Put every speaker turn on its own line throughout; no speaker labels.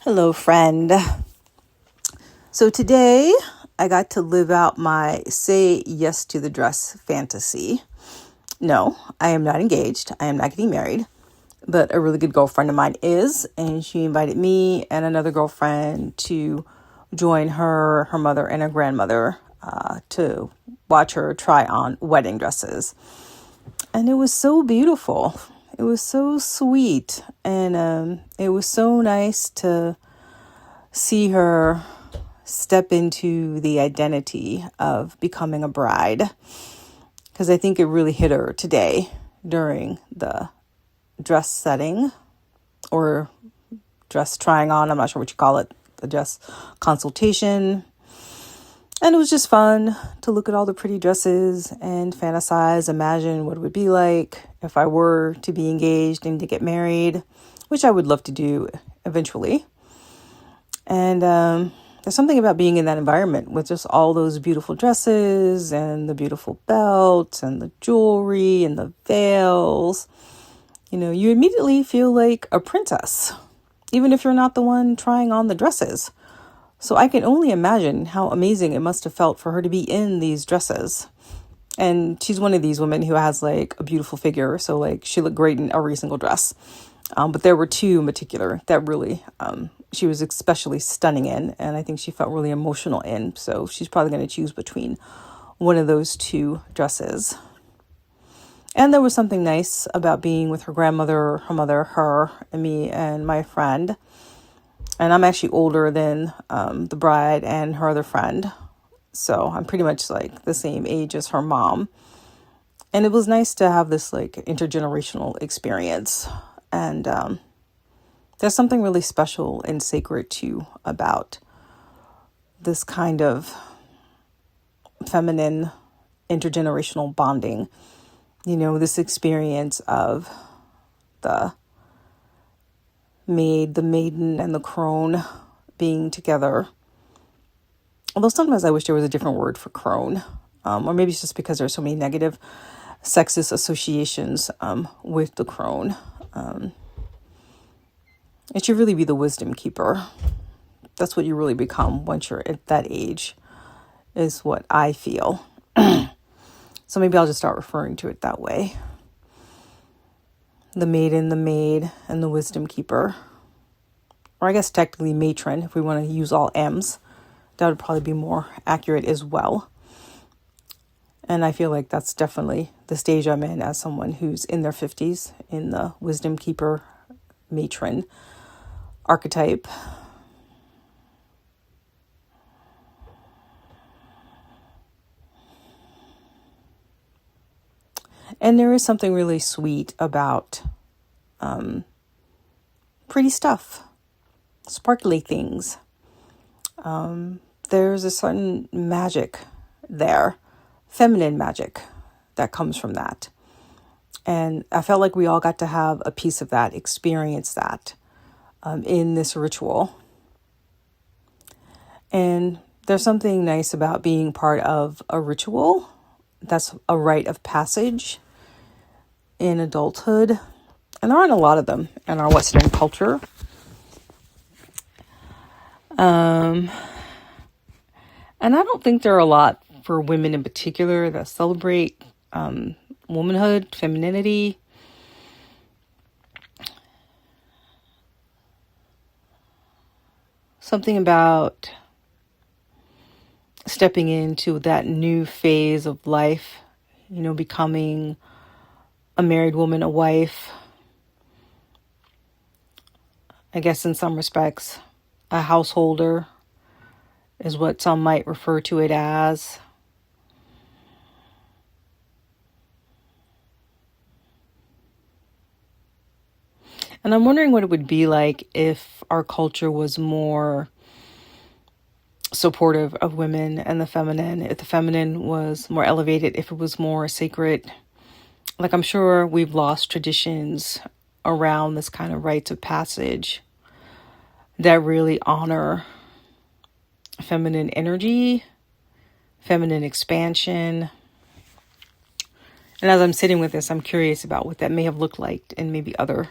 Hello, friend. So today I got to live out my say yes to the dress fantasy. No, I am not engaged. I am not getting married, but a really good girlfriend of mine is, and she invited me and another girlfriend to join her mother, and her grandmother to watch her try on wedding dresses. And it was so beautiful. It was so sweet, and it was so nice to see her step into the identity of becoming a bride, because I think it really hit her today during the dress setting or dress trying on. I'm not sure what you call it, the dress consultation. And it was just fun to look at all the pretty dresses and fantasize, imagine what it would be like if I were to be engaged and to get married, which I would love to do eventually. And there's something about being in that environment with just all those beautiful dresses and the beautiful belts and the jewelry and the veils. You know, you immediately feel like a princess, even if you're not the one trying on the dresses. So I can only imagine how amazing it must have felt for her to be in these dresses. And she's one of these women who has like a beautiful figure. So like she looked great in every single dress. But there were two in particular that really she was especially stunning in. And I think she felt really emotional in. So she's probably going to choose between one of those two dresses. And there was something nice about being with her grandmother, her mother, her, and me, and my friend. And I'm actually older than the bride and her other friend. So I'm pretty much like the same age as her mom. And it was nice to have this like intergenerational experience. And there's something really special and sacred too about this kind of feminine intergenerational bonding. You know, this experience of the maid, the maiden, and the crone being together. Although sometimes I wish there was a different word for crone. Or maybe it's just because there's so many negative sexist associations with the crone. It should really be the wisdom keeper. That's what you really become once you're at that age, is what I feel. So maybe I'll just start referring to it that way. The maiden, the maid, and the wisdom keeper. Or I guess technically matron, if we want to use all M's. That would probably be more accurate as well. And I feel like that's definitely the stage I'm in as someone who's in their 50s, in the wisdom keeper, matron archetype. And there is something really sweet about pretty stuff, sparkly things. There's a certain magic there, feminine magic that comes from that. And I felt like we all got to have a piece of that, experience that in this ritual. And there's something nice about being part of a ritual that's a rite of passage in adulthood. And there aren't a lot of them in our Western culture. And I don't think there are a lot for women in particular that celebrate womanhood, femininity. Something about stepping into that new phase of life, you know, becoming a married woman, a wife. I guess in some respects, a householder is what some might refer to it as. And I'm wondering what it would be like if our culture was more supportive of women and the feminine, if the feminine was more elevated, if it was more sacred. Like, I'm sure we've lost traditions around this kind of rites of passage that really honor feminine energy, feminine expansion. And as I'm sitting with this, I'm curious about what that may have looked like in maybe other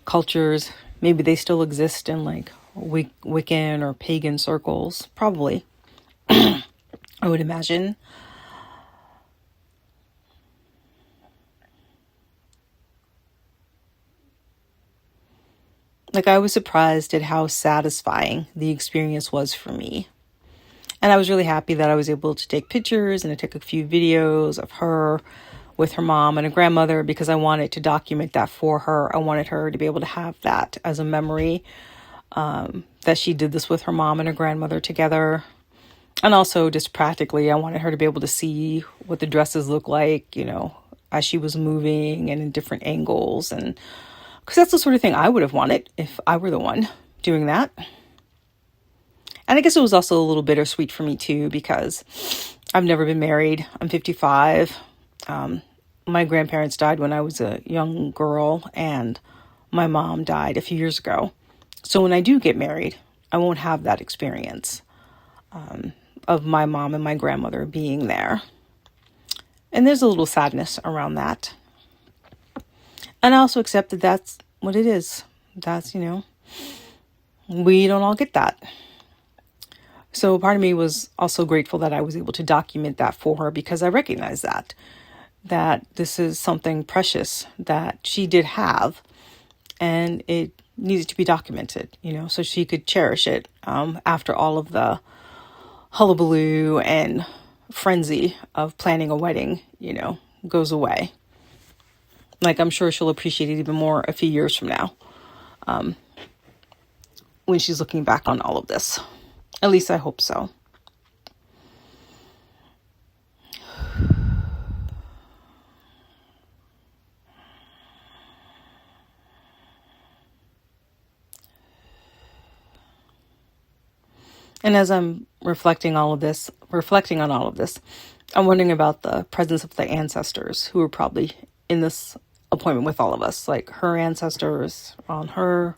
cultures. Maybe they still exist in like Wiccan or pagan circles, probably, I would imagine. Like, I was surprised at how satisfying the experience was for me. And I was really happy that I was able to take pictures, and I took a few videos of her with her mom and a grandmother, because I wanted to document that for her. I wanted her to be able to have that as a memory, that she did this with her mom and her grandmother together. And also, just practically, I wanted her to be able to see what the dresses look like, as she was moving and in different angles. And because that's the sort of thing I would have wanted if I were the one doing that. And I guess it was also a little bittersweet for me too, because I've never been married. I'm 55. My grandparents died when I was a young girl, and my mom died a few years ago. So when I do get married, I won't have that experience of my mom and my grandmother being there. And there's a little sadness around that. And I also accept that that's what it is. That's, we don't all get that. So part of me was also grateful that I was able to document that for her, because I recognize that this is something precious that she did have, and it needed to be documented, so she could cherish it after all of the hullabaloo and frenzy of planning a wedding, goes away. Like, I'm sure she'll appreciate it even more a few years from now, when she's looking back on all of this. At least I hope so. And as I'm reflecting on all of this, I'm wondering about the presence of the ancestors who were probably in this appointment with all of us, like her ancestors on her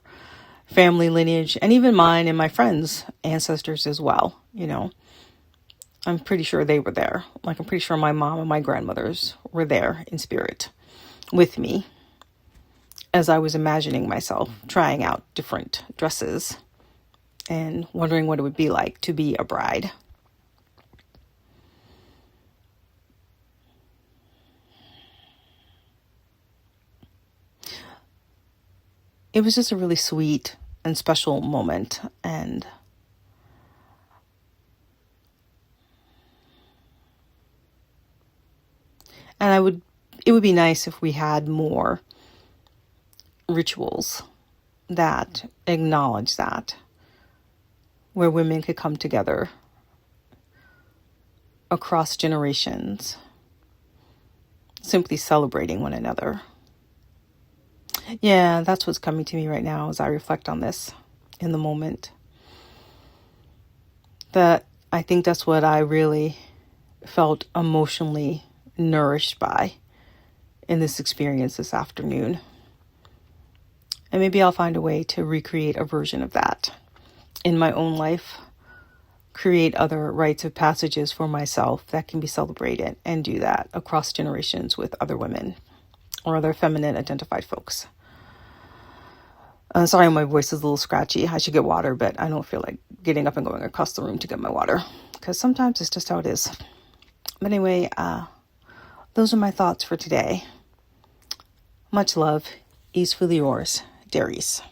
family lineage, and even mine and my friends' ancestors as well. I'm pretty sure they were there. Like, I'm pretty sure my mom and my grandmothers were there in spirit with me as I was imagining myself trying out different dresses and wondering what it would be like to be a bride. It was just a really sweet and special moment, and it would be nice if we had more rituals that acknowledge that, where women could come together across generations, simply celebrating one another. Yeah, that's what's coming to me right now as I reflect on this in the moment. That I think that's what I really felt emotionally nourished by in this experience this afternoon. And maybe I'll find a way to recreate a version of that in my own life, create other rites of passages for myself that can be celebrated, and do that across generations with other women or other feminine identified folks. Sorry, my voice is a little scratchy. I should get water, but I don't feel like getting up and going across the room to get my water, because sometimes it's just how it is. But anyway, those are my thoughts for today. Much love. Easefully yours, Darice.